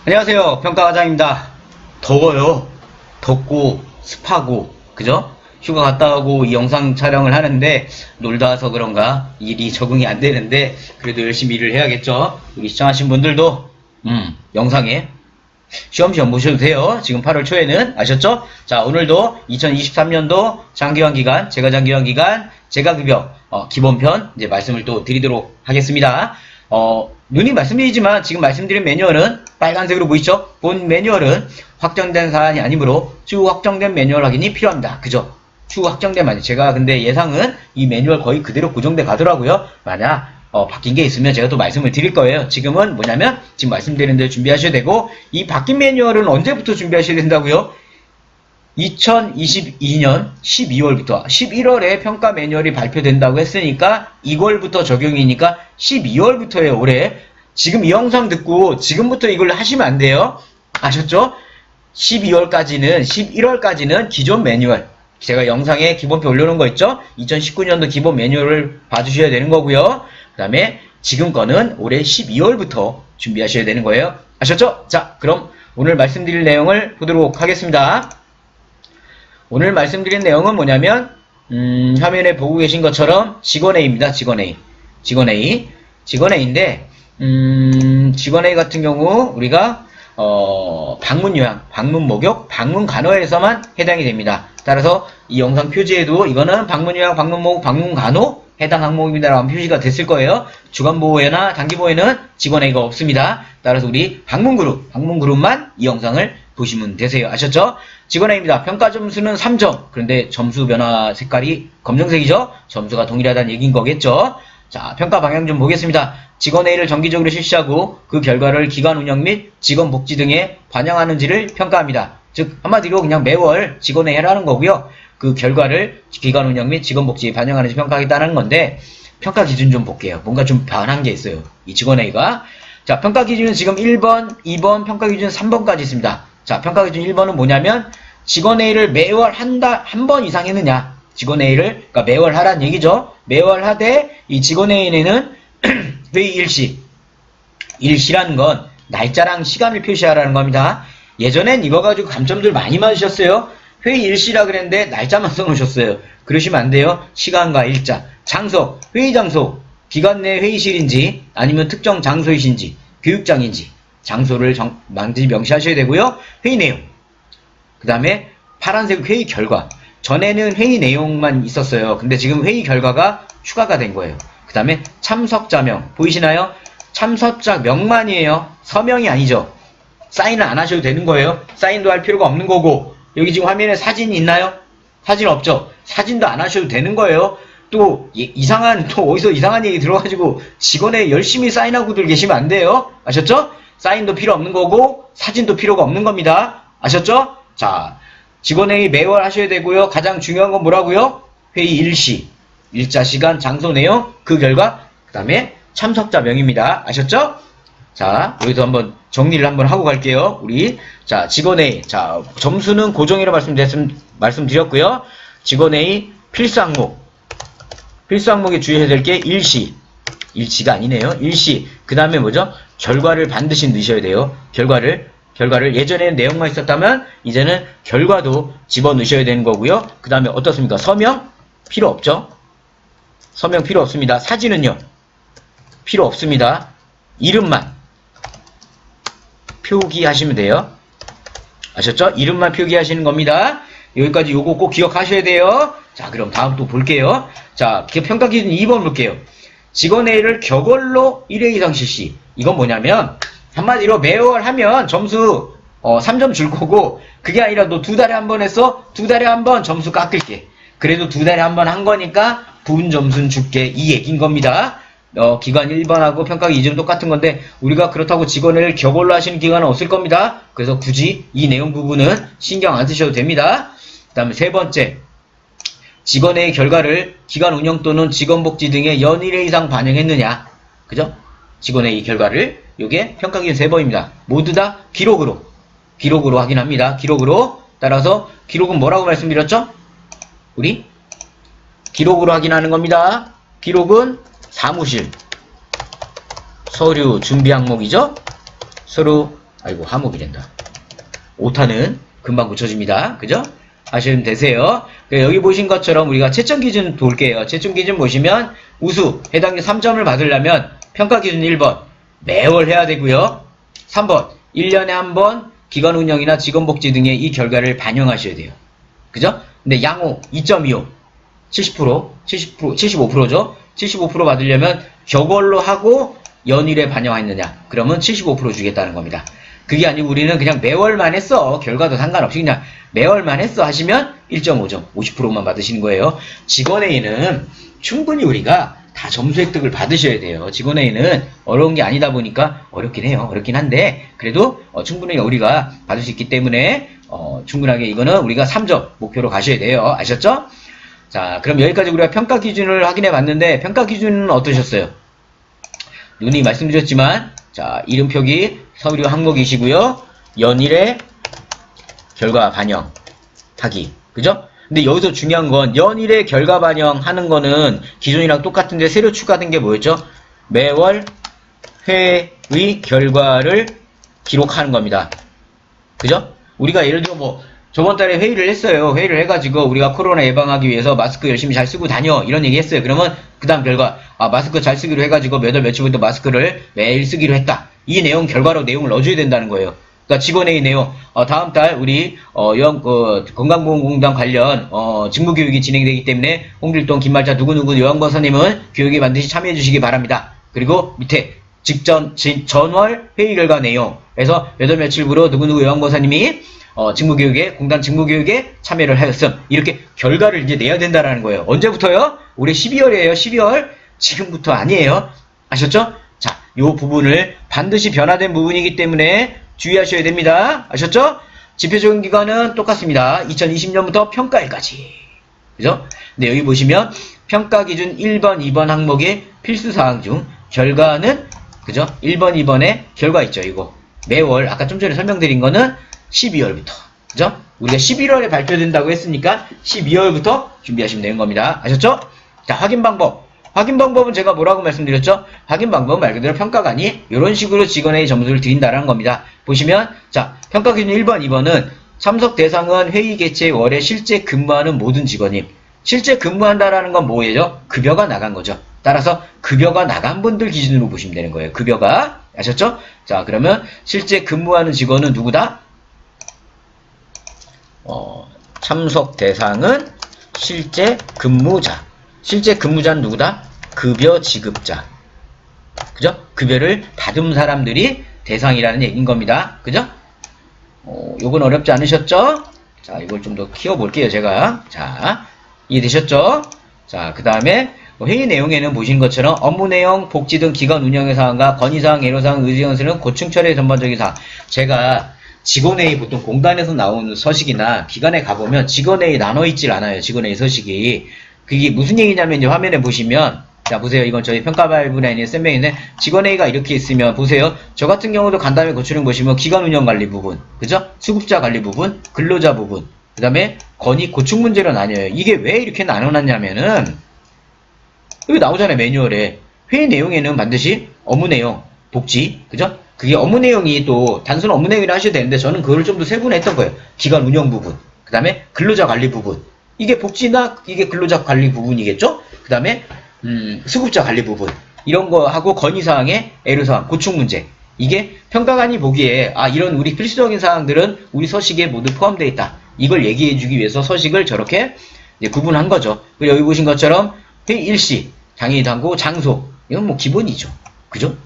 안녕하세요. 평가과장입니다. 더워요. 덥고 습하고 그죠? 휴가 갔다 오고 이 영상 촬영을 하는데 놀다 와서 그런가 일이 적응이 안 되는데 그래도 열심히 일을 해야겠죠. 우리 시청하신 분들도 영상에 시험시험 보셔도 돼요. 지금 8월 초에는 아셨죠? 자, 오늘도 2023년도 장기화 기간, 재가장기화 기간, 재가급여 기본편 이제 말씀을 또 드리도록 하겠습니다. 눈이 말씀드리지만 지금 말씀드린 매뉴얼은 빨간색으로 보이죠? 본 매뉴얼은 확정된 사안이 아니므로 추후 확정된 매뉴얼 확인이 필요합니다. 그죠? 추후 확정된 만약 제가 근데 예상은 이 매뉴얼 거의 그대로 고정돼 가더라고요. 만약 바뀐 게 있으면 제가 또 말씀을 드릴 거예요. 지금은 뭐냐면 지금 말씀드리는 대로 준비하셔야 되고 이 바뀐 매뉴얼은 언제부터 준비하셔야 된다고요? 2022년 12월부터 11월에 평가 매뉴얼이 발표된다고 했으니까 2월부터 적용이니까 12월부터예요. 올해. 지금 이 영상 듣고 지금부터 이걸 하시면 안 돼요. 아셨죠? 12월까지는 11월까지는 기존 매뉴얼 제가 영상에 기본표 올려놓은 거 있죠? 2019년도 기본 매뉴얼을 봐주셔야 되는 거고요. 그 다음에 지금 거는 올해 12월부터 준비하셔야 되는 거예요. 아셨죠? 자, 그럼 오늘 말씀드릴 내용을 보도록 하겠습니다. 오늘 말씀드린 내용은 뭐냐면 화면에 보고 계신 것처럼 직원 A입니다. 직원 A. 직원 A. 직원 A인데 직원 A 같은 경우 우리가 방문 요양, 방문 목욕, 방문 간호에서만 해당이 됩니다. 따라서 이 영상 표지에도 이거는 방문 요양, 방문 목욕, 방문 간호 해당 항목입니다라는 표시가 됐을 거예요. 주간보호회나 단기보호회는 직원 A가 없습니다. 따라서 우리 방문그룹만 이 영상을 보시면 되세요. 아셨죠? 직원 A입니다. 평가 점수는 3점. 그런데 점수 변화 색깔이 검정색이죠? 점수가 동일하다는 얘기인 거겠죠? 자, 평가 방향 좀 보겠습니다. 직원 A를 정기적으로 실시하고 그 결과를 기관 운영 및 직원 복지 등에 반영하는지를 평가합니다. 즉 한마디로 그냥 매월 직원 A 해라는 거고요. 그 결과를 기관 운영 및 직원 복지에 반영하는지 평가하겠다는 건데 평가 기준 좀 볼게요. 뭔가 좀 변한 게 있어요. 이 직원 A가. 자, 평가 기준은 지금 1번, 2번, 평가 기준 3번까지 있습니다. 자, 평가 기준 1번은 뭐냐면 직원 A를 매월 한 번 이상 했느냐. 직원 A를 그러니까 매월 하란 얘기죠. 매월 하되 이 직원 A는 회의 일시. 일시라는 건 날짜랑 시간을 표시하라는 겁니다. 예전엔 이거 가지고 감점들 많이 맞으셨어요. 회의 일시라 그랬는데 날짜만 써놓으셨어요. 그러시면 안 돼요. 시간과 일자, 장소, 회의 장소, 기관 내 회의실인지 아니면 특정 장소이신지 교육장인지 장소를 반드시 명시하셔야 되고요. 회의 내용, 그 다음에 파란색 회의 결과. 전에는 회의 내용만 있었어요. 근데 지금 회의 결과가 추가가 된 거예요. 그 다음에 참석자명 보이시나요? 참석자명만이에요. 서명이 아니죠. 사인을 안 하셔도 되는 거예요. 사인도 할 필요가 없는 거고. 여기 지금 화면에 사진이 있나요? 사진 없죠? 사진도 안 하셔도 되는 거예요. 또 어디서 이상한 얘기 들어가지고 직원에 열심히 사인하고들 계시면 안 돼요. 아셨죠? 사인도 필요 없는 거고 사진도 필요가 없는 겁니다. 아셨죠? 자, 직원 회의 매월 하셔야 되고요. 가장 중요한 건 뭐라고요? 회의 일시, 일자, 시간, 장소, 내용, 그 결과, 그 다음에 참석자 명입니다. 아셨죠? 자, 여기서 한번 정리를 한번 하고 갈게요. 우리 자, 직원 A. 자, 점수는 고정이라고 말씀드렸고요. 직원 A 필수 항목. 필수 항목에 주의해야 될 게 일시. 일시가 아니네요. 일시. 그 다음에 뭐죠? 결과를 반드시 넣으셔야 돼요. 결과를 예전에는 내용만 있었다면 이제는 결과도 집어넣으셔야 되는 거고요. 그 다음에 어떻습니까? 서명 필요 없죠? 서명 필요 없습니다. 사진은요? 필요 없습니다. 이름만 표기하시면 돼요. 아셨죠? 이름만 표기하시는 겁니다. 여기까지 요거 꼭 기억하셔야 돼요. 자, 그럼 다음 또 볼게요. 자, 평가 기준 2번 볼게요. 직원 A를 격월로 1회 이상 실시. 이건 뭐냐면 한마디로 매월 하면 점수 3점 줄 거고 그게 아니라 너 2달에 한 번 했어? 2달에 한 번 점수 깎을게. 그래도 2달에 한 번 한 거니까 부분 점수는 줄게. 이 얘기인 겁니다. 기관 1번하고 평가 기준은 똑같은 건데 우리가 그렇다고 직원을 격월로 하시는 기관은 없을 겁니다. 그래서 굳이 이 내용 부분은 신경 안 쓰셔도 됩니다. 그 다음에 세 번째, 직원의 결과를 기관 운영 또는 직원복지 등의 연일회 이상 반영했느냐. 그죠? 직원의 이 결과를 요게 평가 기준 3번입니다. 모두 다 기록으로 확인합니다. 기록으로. 따라서 기록은 뭐라고 말씀드렸죠? 우리 기록으로 확인하는 겁니다. 기록은 사무실 서류 준비 항목이죠. 서류 아이고, 하목이 된다. 오타는 금방 고쳐집니다. 그죠? 하시면 되세요. 여기 보신 것처럼 우리가 채점 기준 볼게요. 채점 기준 보시면 우수, 해당률 3점을 받으려면 평가 기준 1번, 매월 해야 되고요. 3번, 1년에 한 번 기관 운영이나 직원복지 등의 이 결과를 반영하셔야 돼요. 그죠? 근데 양호 2.25, 70%, 75%죠? 75% 받으려면 저걸로 하고 연일에 반영했느냐? 그러면 75% 주겠다는 겁니다. 그게 아니고 우리는 그냥 매월만 했어. 결과도 상관없이 그냥 매월만 했어 하시면 1.5점, 50%만 받으시는 거예요. 직원회의는 충분히 우리가 다 점수 획득을 받으셔야 돼요. 직원회의는 어려운 게 아니다 보니까 어렵긴 해요. 어렵긴 한데 그래도 충분히 우리가 받을 수 있기 때문에 충분하게 이거는 우리가 3점 목표로 가셔야 돼요. 아셨죠? 자, 그럼 여기까지 우리가 평가 기준을 확인해 봤는데 평가 기준은 어떠셨어요? 눈이 말씀드렸지만 자, 이름 표기 서류 항목이시고요. 연일의 결과 반영하기. 그죠? 근데 여기서 중요한 건 연일의 결과 반영하는 거는 기존이랑 똑같은데 새로 추가된 게 뭐였죠? 매월 회의 결과를 기록하는 겁니다. 그죠? 우리가 예를 들어 뭐 저번 달에 회의를 했어요. 회의를 해가지고 우리가 코로나 예방하기 위해서 마스크 열심히 잘 쓰고 다녀 이런 얘기 했어요. 그러면 그 다음 결과 마스크 잘 쓰기로 해가지고 몇 월 며칠부터 마스크를 매일 쓰기로 했다. 이 내용 결과로 내용을 넣어줘야 된다는 거예요. 그러니까 직원회의 내용 다음 달 우리 건강보험공단 관련 직무교육이 진행되기 때문에 홍길동, 김말자 누구누구 요양보사님은 교육에 반드시 참여해 주시기 바랍니다. 그리고 밑에 전월 회의 결과 내용 그래서 몇 월 며칠부로 누구누구 요양보사님이 공단 직무교육에 참여를 하였음. 이렇게 결과를 이제 내야 된다라는 거예요. 언제부터요? 올해 12월이에요. 12월. 지금부터 아니에요. 아셨죠? 자, 요 부분을 반드시 변화된 부분이기 때문에 주의하셔야 됩니다. 아셨죠? 지표적인 기간은 똑같습니다. 2020년부터 평가일까지. 그죠? 근데 여기 보시면 평가 기준 1번, 2번 항목의 필수 사항 중 결과는 그죠? 1번, 2번에 결과 있죠. 이거. 매월 아까 좀 전에 설명드린 거는 12월부터. 그죠? 우리가 11월에 발표된다고 했으니까 12월부터 준비하시면 되는 겁니다. 아셨죠? 자, 확인 방법. 확인 방법은 제가 뭐라고 말씀드렸죠? 확인 방법은 말 그대로 평가가 아니 이런 식으로 직원회의 점수를 드린다는 겁니다. 보시면 자, 평가 기준 1번, 2번은 참석 대상은 회의 개최 월에 실제 근무하는 모든 직원임. 실제 근무한다라는 건 뭐예요? 급여가 나간 거죠. 따라서 급여가 나간 분들 기준으로 보시면 되는 거예요. 급여가. 아셨죠? 자, 그러면 실제 근무하는 직원은 누구다? 참석 대상은 실제 근무자. 실제 근무자는 누구다? 급여 지급자. 그죠? 급여를 받은 사람들이 대상이라는 얘기인 겁니다. 그죠? 요건 어렵지 않으셨죠? 자, 이걸 좀 더 키워볼게요, 제가. 자, 이해되셨죠? 자, 그 다음에 회의 내용에는 보신 것처럼 업무 내용, 복지 등 기관 운영의 사항과 건의사항, 애로사항, 의견서는 고충 처리의 전반적인 사항. 제가 직원회의 보통 공단에서 나오는 서식이나 기관에 가보면 직원회의 나눠있질 않아요. 직원회의 서식이. 그게 무슨 얘기냐면 이제 화면에 보시면 자 보세요. 이건 저희 평가발부나 있는 쌤명인데 직원회의가 이렇게 있으면 보세요. 저 같은 경우도 간담회 고추령 보시면 기관 운영 관리 부분, 그죠? 수급자 관리 부분, 근로자 부분, 그 다음에 건의 고충 문제로 나뉘어요. 이게 왜 이렇게 나눠놨냐면은 여기 나오잖아요. 매뉴얼에 회의 내용에는 반드시 업무 내용, 복지, 그죠? 그게 업무 내용이 또 단순 업무 내용이라 하셔도 되는데 저는 그걸 좀 더 세분화했던 거예요. 기관 운영 부분, 그 다음에 근로자 관리 부분. 이게 복지나 이게 근로자 관리 부분이겠죠? 그 다음에 수급자 관리 부분 이런 거 하고 건의사항에 애로사항, 고충 문제 이게 평가관이 보기에 이런 우리 필수적인 사항들은 우리 서식에 모두 포함되어 있다. 이걸 얘기해주기 위해서 서식을 저렇게 이제 구분한 거죠. 그리고 여기 보신 것처럼 회의 일시, 장애인 하고 장소 이건 뭐 기본이죠. 그죠?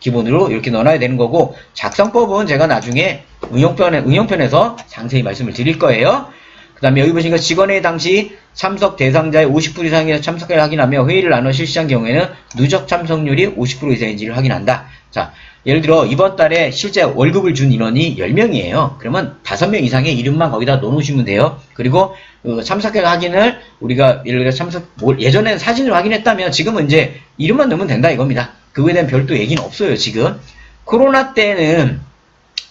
기본으로 이렇게 넣어놔야 되는 거고 작성법은 제가 나중에 응용편에서 상세히 말씀을 드릴 거예요. 그 다음에 여기 보시니까 직원회의 당시 참석 대상자의 50% 이상이 참석을 확인하며 회의를 나눠 실시한 경우에는 누적 참석률이 50% 이상인지를 확인한다. 자, 예를 들어 이번 달에 실제 월급을 준 인원이 10명이에요. 그러면 5명 이상의 이름만 거기다 넣어놓으시면 돼요. 그리고 참석회 확인을 우리가 예를 들어 예전에는 사진을 확인했다면 지금은 이제 이름만 넣으면 된다 이겁니다. 그거에 대한 별도 얘기는 없어요. 지금 코로나 때는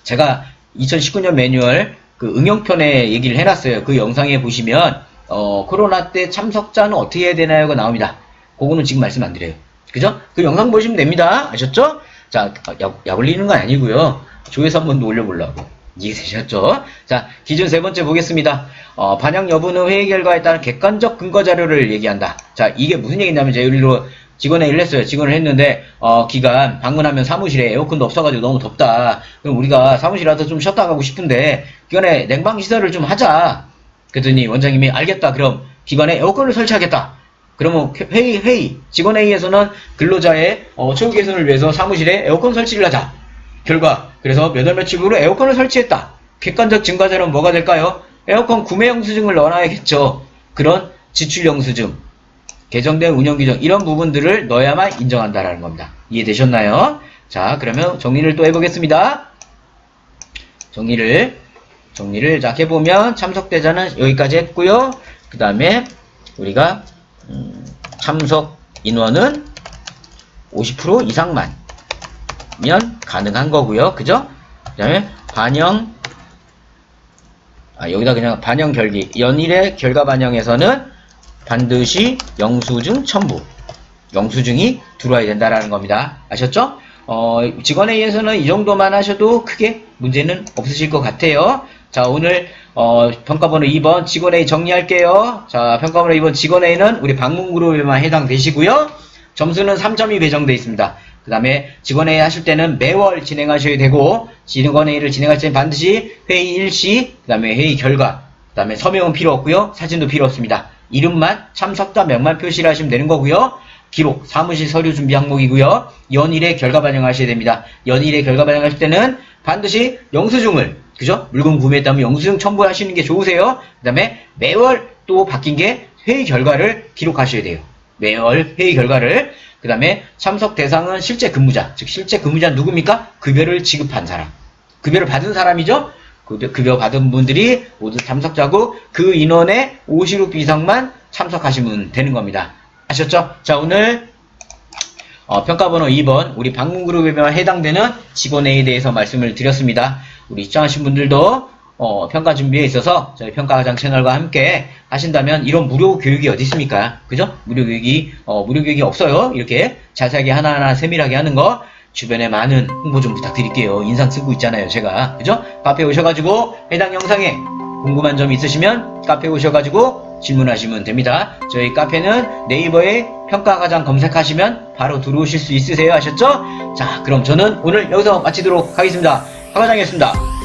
제가 2019년 매뉴얼 그 응용편에 얘기를 해놨어요. 그 영상에 보시면 코로나 때 참석자는 어떻게 해야 되나요가 나옵니다. 그거는 지금 말씀 안 드려요. 그죠? 그 영상 보시면 됩니다. 아셨죠? 자, 약 올리는 건 아니고요. 조회수 한번 올려보려고. 이해되셨죠? 자, 기준 세 번째 보겠습니다. 반영 여부는 회의 결과에 따른 객관적 근거 자료를 얘기한다. 자, 이게 무슨 얘기냐면, 제가 예를 직원회 의를 했어요. 직원을 했는데, 기간, 방문하면 사무실에 에어컨도 없어가지고 너무 덥다. 그럼 우리가 사무실 와서 좀 쉬었다 가고 싶은데, 기관에 냉방시설을 좀 하자. 그랬더니 원장님이 알겠다. 그럼 기관에 에어컨을 설치하겠다. 그러면 회의, 직원회의에서는 근로자의 처우 개선을 위해서 사무실에 에어컨 설치를 하자. 결과, 그래서 몇 월 며칠부로 에어컨을 설치했다. 객관적 증거 자료는 뭐가 될까요? 에어컨 구매 영수증을 넣어놔야겠죠. 그런 지출 영수증, 개정된 운영 규정, 이런 부분들을 넣어야만 인정한다라는 겁니다. 이해되셨나요? 자, 그러면 정리를 또 해보겠습니다. 정리를 자 해보면 참석대자는 여기까지 했고요. 그 다음에 우리가 참석 인원은 50% 이상만 면 가능한 거고요. 그죠? 그 다음에 여기다 그냥 반영 결기, 연일의 결과 반영에서는 반드시 영수증 첨부, 영수증이 들어와야 된다라는 겁니다. 아셨죠? 직원회의에서는 이 정도만 하셔도 크게 문제는 없으실 것 같아요. 자, 오늘 평가번호 2번 직원회의 정리할게요. 자, 평가번호 2번 직원회의는 우리 방문그룹에만 해당되시고요. 점수는 3점이 배정되어 있습니다. 그 다음에 직원회의 하실 때는 매월 진행하셔야 되고, 직원회의를 진행할 때는 반드시 회의 일시, 그 다음에 회의 결과, 그 다음에 서명은 필요 없고요. 사진도 필요 없습니다. 이름만, 참석자명만 표시를 하시면 되는 거고요. 기록, 사무실 서류 준비 항목이고요. 연일에 결과 반영하셔야 됩니다. 연일에 결과 반영하실 때는 반드시 영수증을, 그죠? 물건 구매했다면 영수증 첨부하시는 게 좋으세요. 그 다음에 매월 또 바뀐 게 회의 결과를 기록하셔야 돼요. 매월 회의 결과를. 그 다음에 참석 대상은 실제 근무자, 즉 실제 근무자는 누굽니까? 급여를 지급한 사람, 급여를 받은 사람이죠. 급여 받은 분들이 모두 참석자고, 그 인원의 50% 이상만 참석하시면 되는 겁니다. 아셨죠? 자, 오늘 평가번호 2번 우리 방문그룹에만 해당되는 직원회의에 대해서 말씀을 드렸습니다. 우리 입장하신 분들도 평가 준비에 있어서 저희 평가과장 채널과 함께 하신다면, 이런 무료 교육이 어디 있습니까? 그죠? 무료 교육이 없어요. 이렇게 자세하게 하나하나 세밀하게 하는 거, 주변에 많은 홍보 좀 부탁드릴게요. 인상 쓰고 있잖아요, 제가. 그죠? 카페에 오셔가지고 해당 영상에 궁금한 점 있으시면 카페에 오셔가지고 질문하시면 됩니다. 저희 카페는 네이버에 평가과장 검색하시면 바로 들어오실 수 있으세요. 아셨죠? 자, 그럼 저는 오늘 여기서 마치도록 하겠습니다. 과장이었습니다.